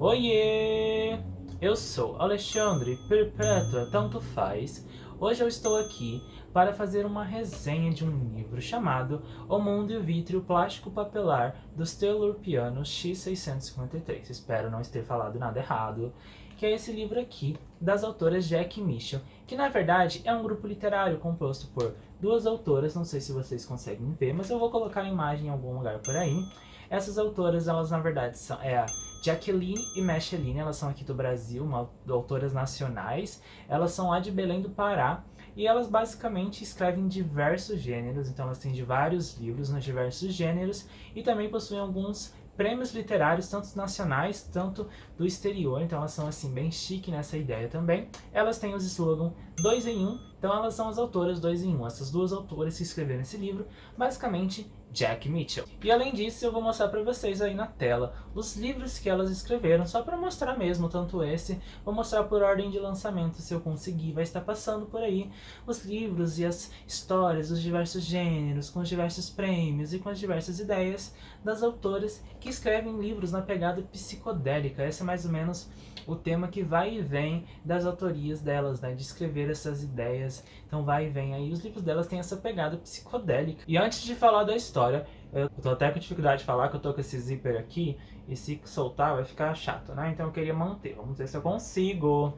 Oiê! Eu sou Alexandre Perpétua Tanto Faz. Hoje eu estou aqui para fazer uma resenha de um livro chamado O Mundo e o Vítreo Plástico Papelar dos Telurpianos X653. Espero não ter falado nada errado. Que é esse livro aqui, das autoras Jack e Michel, que na verdade é um grupo literário composto por duas autoras, não sei se vocês conseguem ver, mas eu vou colocar a imagem em algum lugar por aí. Essas autoras, elas na verdade são a Jaqueline e Micheline, elas são aqui do Brasil, autoras nacionais. Elas são lá de Belém do Pará e elas basicamente escrevem diversos gêneros, então elas têm de vários livros nos diversos gêneros e também possuem alguns prêmios literários, tanto nacionais, tanto do exterior, então elas são assim bem chique nessa ideia também. Elas têm os slogans 2 em 1, então elas são as autoras 2 em 1. Essas duas autoras que escreveram esse livro, basicamente Jack e Michel. E além disso, eu vou mostrar para vocês aí na tela os livros que elas escreveram, só para mostrar mesmo, tanto esse, vou mostrar por ordem de lançamento, se eu conseguir, vai estar passando por aí os livros e as histórias dos diversos gêneros, com os diversos prêmios e com as diversas ideias das autoras que escrevem livros na pegada psicodélica. Esse é mais ou menos o tema que vai e vem das autorias delas, né, de escrever essas ideias. Então vai e vem aí, os livros delas têm essa pegada psicodélica. E antes de falar da história, eu tô até com dificuldade de falar que eu tô com esse zíper aqui, e se soltar vai ficar chato, né? Então eu queria manter, vamos ver se eu consigo.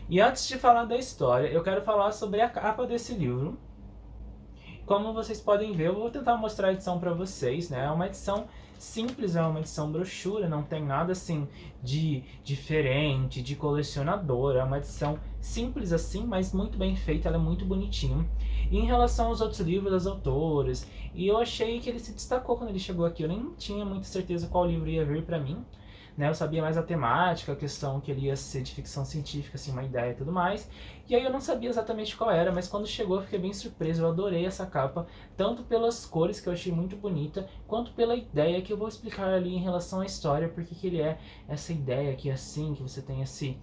E antes de falar da história, eu quero falar sobre a capa desse livro. Como vocês podem ver, eu vou tentar mostrar a edição para vocês, né? É uma edição simples, é uma edição brochura, não tem nada assim de diferente, de colecionador, é uma edição simples assim, mas muito bem feita, ela é muito bonitinha. E em relação aos outros livros das autoras, e eu achei que ele se destacou quando ele chegou aqui, eu nem tinha muita certeza qual livro ia vir para mim, né? Eu sabia mais a temática, a questão que ele ia ser de ficção científica, assim, uma ideia e tudo mais. E aí eu não sabia exatamente qual era, mas quando chegou eu fiquei bem surpreso, eu adorei essa capa, tanto pelas cores, que eu achei muito bonita, quanto pela ideia que eu vou explicar ali em relação à história, porque que ele é essa ideia aqui assim, que você tem esse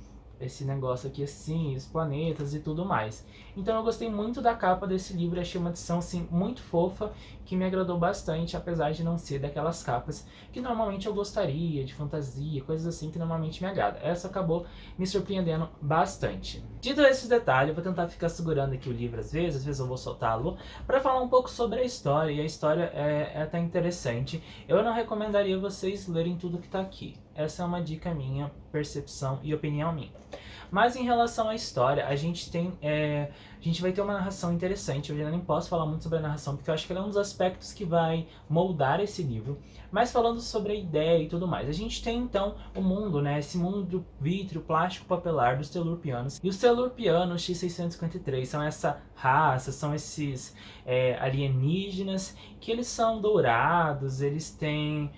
negócio aqui assim, os planetas e tudo mais. Então eu gostei muito da capa desse livro, achei uma edição assim muito fofa, que me agradou bastante, apesar de não ser daquelas capas que normalmente eu gostaria, de fantasia, coisas assim que normalmente me agrada. Essa acabou me surpreendendo bastante. Dito esses detalhes, eu vou tentar ficar segurando aqui o livro às vezes eu vou soltá-lo, para falar um pouco sobre a história, e a história é até interessante. Eu não recomendaria vocês lerem tudo que está aqui. Essa é uma dica minha, percepção e opinião minha. Mas em relação à história, a gente vai ter uma narração interessante. Eu ainda nem posso falar muito sobre a narração, porque eu acho que ela é um dos aspectos que vai moldar esse livro. Mas falando sobre a ideia e tudo mais, a gente tem então o mundo, né? Esse mundo do vítreo, plástico, papelar dos Telurpianos. E os Telurpianos X653 são essa raça, são esses alienígenas, que eles são dourados, eles têm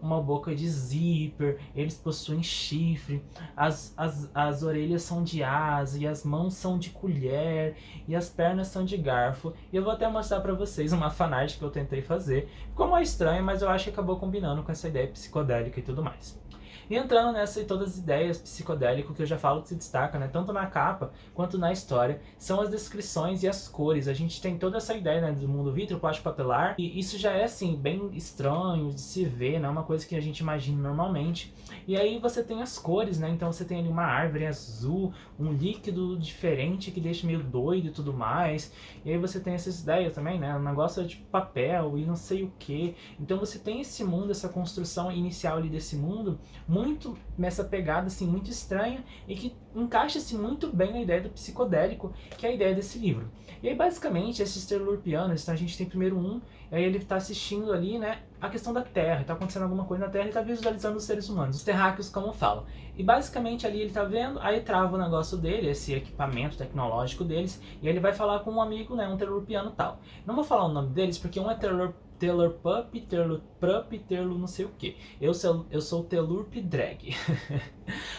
uma boca de zíper, eles possuem chifre, as orelhas são de asa, e as mãos são de colher, e as pernas são de garfo. E eu vou até mostrar pra vocês uma fanart que eu tentei fazer. Ficou mais estranho, mas eu acho que acabou combinando com essa ideia psicodélica e tudo mais. E entrando nessa e todas as ideias psicodélicas que eu já falo que se destaca, né, tanto na capa quanto na história, são as descrições e as cores. A gente tem toda essa ideia, né, do mundo vítreo, plástico papelar, e isso já é assim bem estranho de se ver, não é uma coisa que a gente imagina normalmente. E aí você tem as cores, né? Então você tem ali uma árvore azul, um líquido diferente que deixa meio doido e tudo mais. E aí você tem essas ideias também, né? Um negócio de papel e não sei o que. Então você tem esse mundo, essa construção inicial ali desse mundo, muito nessa pegada assim, muito estranha, e que encaixa-se muito bem na ideia do psicodélico, que é a ideia desse livro. E aí basicamente esses telurpianos, então a gente tem primeiro e aí ele está assistindo ali, né, a questão da Terra, está acontecendo alguma coisa na Terra e está visualizando os seres humanos, os terráqueos como falam. E basicamente ali ele está vendo, aí trava o negócio dele, esse equipamento tecnológico deles, e aí ele vai falar com um amigo, né, um telurpiano tal. Não vou falar o nome deles porque um é Telurpup, Telurprup, Telur não sei o que. Eu sou o Telurp Drag.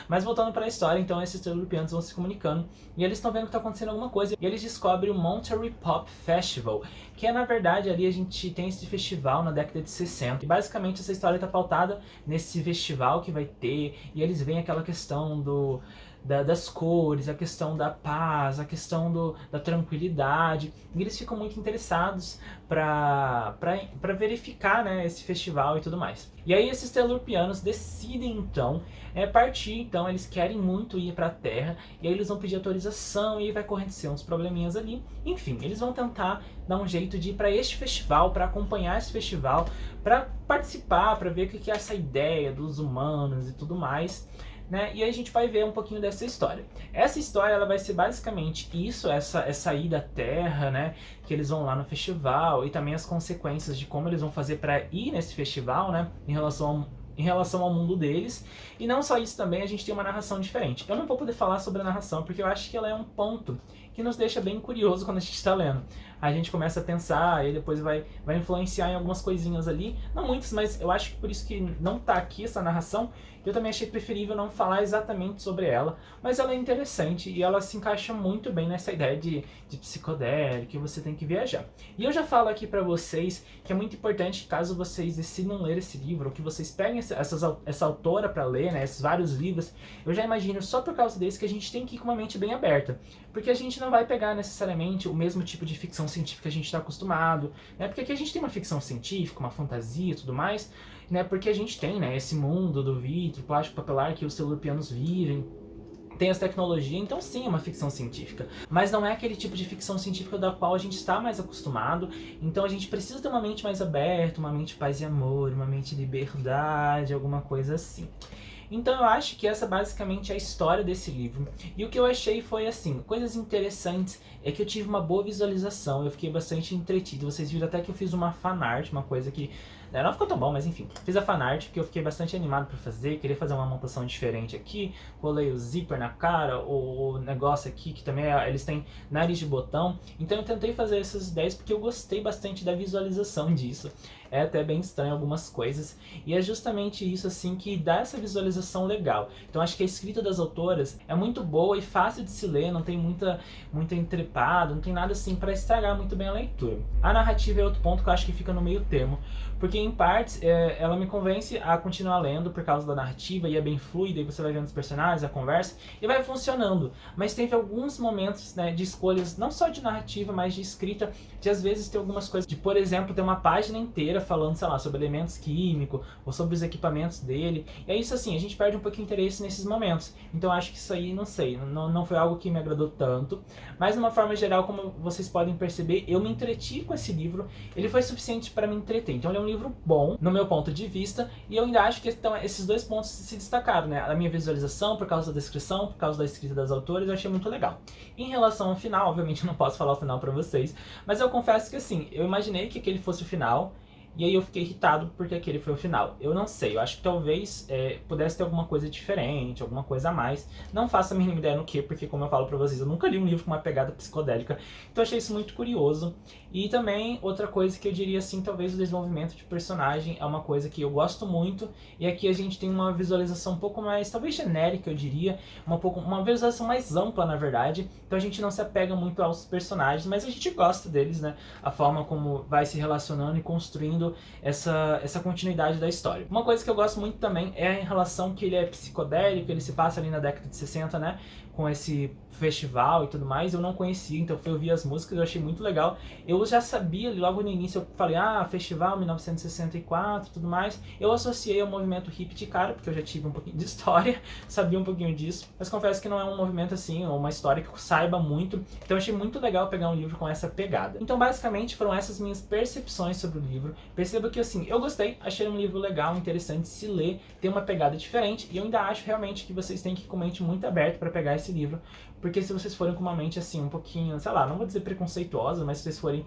Mas voltando para a história, então esses telurpianos vão se comunicando e eles estão vendo que está acontecendo alguma coisa. E eles descobrem o Monterey Pop Festival, que é na verdade ali a gente tem esse festival na década de 60. E basicamente essa história está pautada nesse festival que vai ter, e eles veem aquela questão das cores, a questão da paz, a questão da tranquilidade. E eles ficam muito interessados para verificar, né, esse festival e tudo mais. E aí esses telurpianos decidem então partir, então eles querem muito ir para a Terra, e aí eles vão pedir autorização e vai acontecer uns probleminhas ali. Enfim, eles vão tentar dar um jeito de ir para este festival, para acompanhar esse festival, para participar, para ver o que é essa ideia dos humanos e tudo mais. Né? E aí a gente vai ver um pouquinho dessa história. Essa história ela vai ser basicamente isso, essa ida à Terra, né? Que eles vão lá no festival, e também as consequências de como eles vão fazer para ir nesse festival, né? Em relação ao mundo deles. E não só isso, também a gente tem uma narração diferente. Eu não vou poder falar sobre a narração, porque eu acho que ela é um ponto que nos deixa bem curioso quando a gente está lendo. A gente começa a pensar, e depois vai influenciar em algumas coisinhas ali. Não muitas, mas eu acho que por isso que não tá aqui essa narração. Eu também achei preferível não falar exatamente sobre ela, mas ela é interessante e ela se encaixa muito bem nessa ideia de psicodélico, que você tem que viajar. E eu já falo aqui pra vocês que é muito importante, caso vocês decidam ler esse livro, ou que vocês peguem essa autora pra ler, né, esses vários livros, eu já imagino só por causa desse que a gente tem que ir com uma mente bem aberta, porque a gente não vai pegar necessariamente o mesmo tipo de ficção científica que a gente está acostumado, né, porque aqui a gente tem uma ficção científica, uma fantasia e tudo mais, né, porque a gente tem, né, esse mundo do vidro, plástico papelar que os telurpianos vivem, tem as tecnologias, então sim, é uma ficção científica. Mas não é aquele tipo de ficção científica da qual a gente está mais acostumado, então a gente precisa ter uma mente mais aberta, uma mente paz e amor, uma mente liberdade, alguma coisa assim. Então eu acho que essa basicamente é a história desse livro. E o que eu achei foi assim, coisas interessantes é que eu tive uma boa visualização, eu fiquei bastante entretido. Vocês viram até que eu fiz uma fanart, uma coisa que não ficou tão bom, mas enfim. Fiz a fanart porque eu fiquei bastante animado pra fazer, queria fazer uma montação diferente aqui. Colei o zíper na cara, o negócio aqui que também eles têm nariz de botão. Então eu tentei fazer essas ideias porque eu gostei bastante da visualização disso. É até bem estranho algumas coisas, e é justamente isso assim que dá essa visualização legal. Então acho que a escrita das autoras é muito boa e fácil de se ler, não tem muita entrepada, não tem nada assim para estragar muito bem a leitura. A narrativa é outro ponto que eu acho que fica no meio termo, porque em partes ela me convence a continuar lendo por causa da narrativa, e é bem fluida, e você vai vendo os personagens, a conversa, e vai funcionando. Mas teve alguns momentos, né, de escolhas, não só de narrativa, mas de escrita, de às vezes ter algumas coisas, de por exemplo, ter uma página inteira falando, sei lá, sobre elementos químicos, ou sobre os equipamentos dele, e é isso assim, a gente perde um pouco de interesse nesses momentos. Então acho que isso aí, não sei, não foi algo que me agradou tanto, mas de uma forma geral, como vocês podem perceber, eu me entreti com esse livro, ele foi suficiente para me entreter. Então ele é um livro bom, no meu ponto de vista, e eu ainda acho que então, esses dois pontos se destacaram, né? A minha visualização, por causa da descrição, por causa da escrita das autoras, eu achei muito legal. Em relação ao final, obviamente eu não posso falar o final para vocês, mas eu confesso que assim, eu imaginei que aquele fosse o final, e aí eu fiquei irritado porque aquele foi o final. Eu não sei, eu acho que talvez pudesse ter alguma coisa diferente, alguma coisa a mais. Não faço a mínima ideia no que, porque como eu falo pra vocês, eu nunca li um livro com uma pegada psicodélica. Então eu achei isso muito curioso. E também, outra coisa que eu diria assim, talvez o desenvolvimento de personagem é uma coisa que eu gosto muito. E aqui a gente tem uma visualização um pouco mais, talvez genérica, eu diria. Uma visualização mais ampla, na verdade. Então a gente não se apega muito aos personagens, mas a gente gosta deles, né? A forma como vai se relacionando e construindo essa continuidade da história. Uma coisa que eu gosto muito também é em relação que ele é psicodélico, ele se passa ali na década de 60, né? Com esse festival e tudo mais, eu não conhecia, então fui ouvir as músicas, eu achei muito legal. Eu já sabia, logo no início eu falei, festival 1964 e tudo mais. Eu associei ao movimento hippie de cara, porque eu já tive um pouquinho de história, sabia um pouquinho disso, mas confesso que não é um movimento assim, ou uma história que eu saiba muito, então eu achei muito legal pegar um livro com essa pegada. Então basicamente foram essas minhas percepções sobre o livro. Perceba que assim, eu gostei, achei um livro legal, interessante de se ler, tem uma pegada diferente, e eu ainda acho realmente que vocês têm que ir com a mente muito aberta para pegar esse livro, porque se vocês forem com uma mente assim, um pouquinho, sei lá, não vou dizer preconceituosa, mas se vocês forem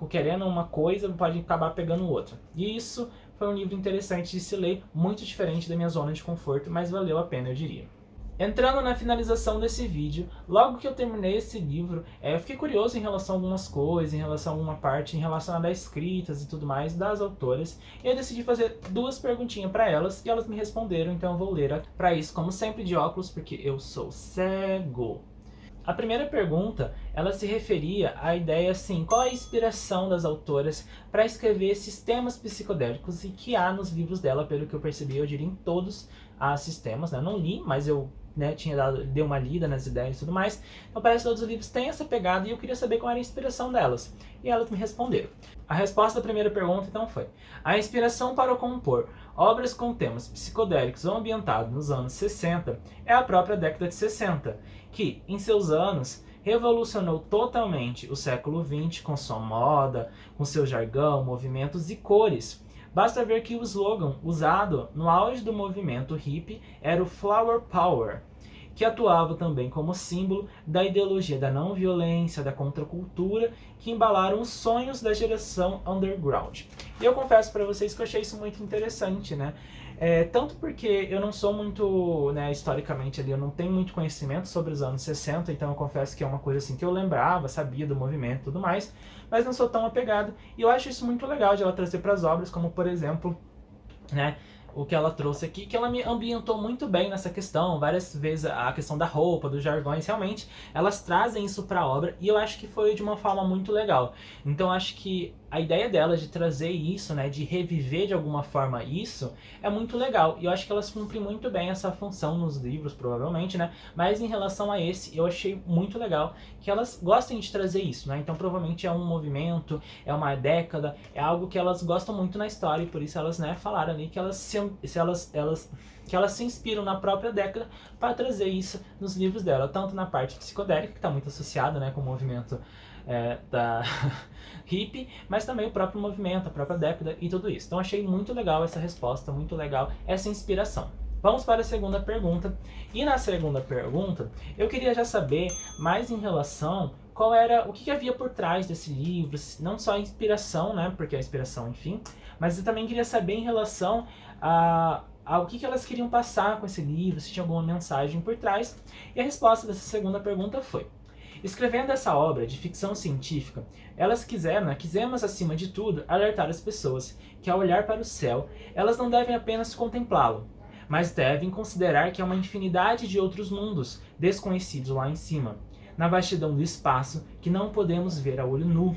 querendo uma coisa, pode acabar pegando outra. E isso foi um livro interessante de se ler, muito diferente da minha zona de conforto, mas valeu a pena, eu diria. Entrando na finalização desse vídeo, logo que eu terminei esse livro, eu fiquei curioso em relação a algumas coisas, em relação a alguma parte, em relação a escritas e tudo mais das autoras, e eu decidi fazer duas perguntinhas para elas, e elas me responderam, então eu vou ler para isso, como sempre de óculos, porque eu sou cego. A primeira pergunta, ela se referia à ideia assim, qual é a inspiração das autoras para escrever esses temas psicodélicos e que há nos livros dela, pelo que eu percebi, eu diria em todos os sistemas, né? Eu não li, mas eu né, deu uma lida nas ideias e tudo mais. Então parece que todos os livros têm essa pegada e eu queria saber qual era a inspiração delas. E elas me responderam. A resposta da primeira pergunta então foi: a inspiração para compor obras com temas psicodélicos ou ambientados nos anos 60 é a própria década de 60, que, em seus anos, revolucionou totalmente o século XX com sua moda, com seu jargão, movimentos e cores. Basta ver que o slogan usado no auge do movimento hippie era o Flower Power, que atuava também como símbolo da ideologia da não violência, da contracultura, que embalaram os sonhos da geração underground. E eu confesso para vocês que eu achei isso muito interessante, né? Tanto porque eu não sou muito, né, historicamente ali, eu não tenho muito conhecimento sobre os anos 60, então eu confesso que é uma coisa assim que eu lembrava, sabia do movimento e tudo mais, mas não sou tão apegado. E eu acho isso muito legal de ela trazer para as obras, como por exemplo, né, o que ela trouxe aqui, que ela me ambientou muito bem nessa questão, várias vezes a questão da roupa, dos jargões, realmente elas trazem isso para a obra e eu acho que foi de uma forma muito legal. Então acho que a ideia dela de trazer isso, né, de reviver de alguma forma isso, é muito legal. E eu acho que elas cumprem muito bem essa função nos livros, provavelmente, né? Mas em relação a esse, eu achei muito legal que elas gostem de trazer isso, né? Então provavelmente é um movimento, é uma década, é algo que elas gostam muito na história e por isso elas, né, falaram ali que elas se inspiram na própria década para trazer isso nos livros dela, tanto na parte psicodélica, que está muito associada, né, com o movimento da hippie, mas também o próprio movimento, a própria década e tudo isso. Então achei muito legal essa resposta, muito legal essa inspiração. Vamos para a segunda pergunta. E na segunda pergunta, eu queria já saber mais em relação qual era, o que havia por trás desse livro, não só a inspiração, né, porque a inspiração, enfim, mas eu também queria saber em relação ao que elas queriam passar com esse livro, se tinha alguma mensagem por trás. E a resposta dessa segunda pergunta foi: escrevendo essa obra de ficção científica, elas quisemos acima de tudo alertar as pessoas que ao olhar para o céu, elas não devem apenas contemplá-lo, mas devem considerar que há uma infinidade de outros mundos desconhecidos lá em cima, na vastidão do espaço que não podemos ver a olho nu.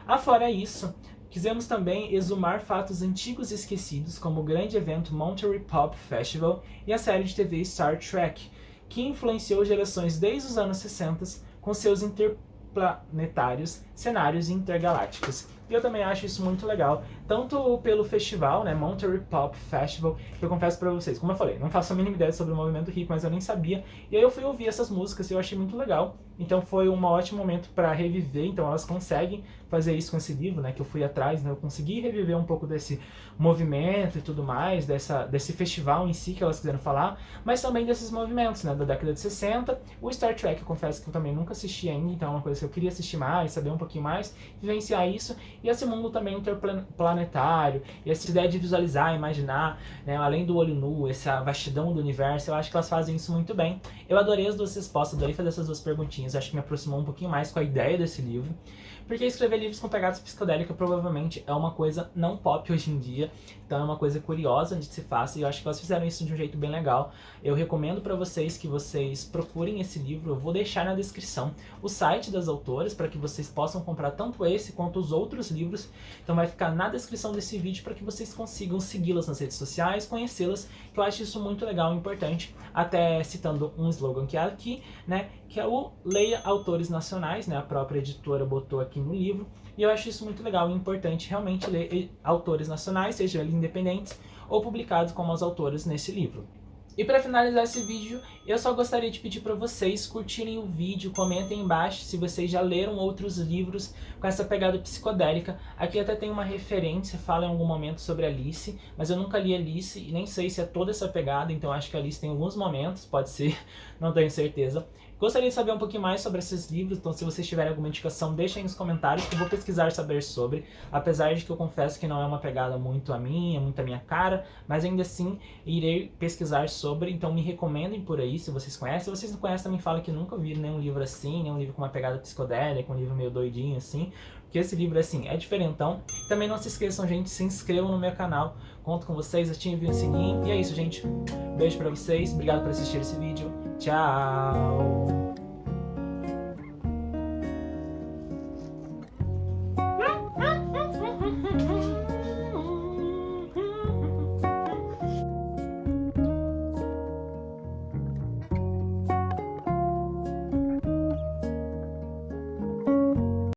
Afora isso, quisemos também exumar fatos antigos e esquecidos, como o grande evento Monterey Pop Festival e a série de TV Star Trek, que influenciou gerações desde os anos 60 com seus interplanetários cenários intergalácticos. E eu também acho isso muito legal, tanto pelo festival, né, Monterey Pop Festival, que eu confesso pra vocês, como eu falei, não faço a mínima ideia sobre o movimento hippie, mas eu nem sabia, e aí eu fui ouvir essas músicas e eu achei muito legal, então foi um ótimo momento para reviver, então elas conseguem fazer isso com esse livro, né, que eu fui atrás, né, eu consegui reviver um pouco desse movimento e tudo mais, desse festival em si que elas quiseram falar, mas também desses movimentos, né, da década de 60, o Star Trek, eu confesso que eu também nunca assisti ainda, então é uma coisa que eu queria assistir mais, saber um pouquinho mais, vivenciar isso, e esse mundo também interplanetário, e essa ideia de visualizar, imaginar, né, além do olho nu, essa vastidão do universo, eu acho que elas fazem isso muito bem. Eu adorei as duas respostas, adorei fazer essas duas perguntinhas, acho que me aproximou um pouquinho mais com a ideia desse livro, porque escrever livros com pegadas psicodélicas provavelmente é uma coisa não pop hoje em dia, então é uma coisa curiosa de se faça, e eu acho que elas fizeram isso de um jeito bem legal. Eu recomendo para vocês que vocês procurem esse livro, eu vou deixar na descrição o site das autoras para que vocês possam comprar tanto esse quanto os outros livros, então vai ficar na descrição desse vídeo para que vocês consigam segui-las nas redes sociais, conhecê-las, que eu acho isso muito legal e importante, até citando um slogan que é aqui, né, que é o Leia Autores Nacionais, né, a própria editora botou aqui no livro, e eu acho isso muito legal e importante realmente ler autores nacionais, sejam eles independentes ou publicados como as autoras nesse livro. E para finalizar esse vídeo, eu só gostaria de pedir para vocês curtirem o vídeo, comentem embaixo se vocês já leram outros livros com essa pegada psicodélica. Aqui até tem uma referência, fala em algum momento sobre Alice, mas eu nunca li Alice e nem sei se é toda essa pegada, então acho que Alice tem alguns momentos, pode ser, não tenho certeza. Gostaria de saber um pouquinho mais sobre esses livros, então se vocês tiverem alguma indicação, deixem aí nos comentários que eu vou pesquisar saber sobre, apesar de que eu confesso que não é uma pegada muito a minha, muito a minha cara, mas ainda assim irei pesquisar sobre, então me recomendem por aí se vocês conhecem. Se vocês não conhecem, também fala que nunca viram nenhum livro assim, nenhum livro com uma pegada psicodélica, um livro meio doidinho assim, porque esse livro assim é diferentão. Também não se esqueçam, gente, se inscrevam no meu canal, conto com vocês, ativem o sininho, e é isso, gente. Beijo pra vocês, obrigado por assistir esse vídeo, tchau!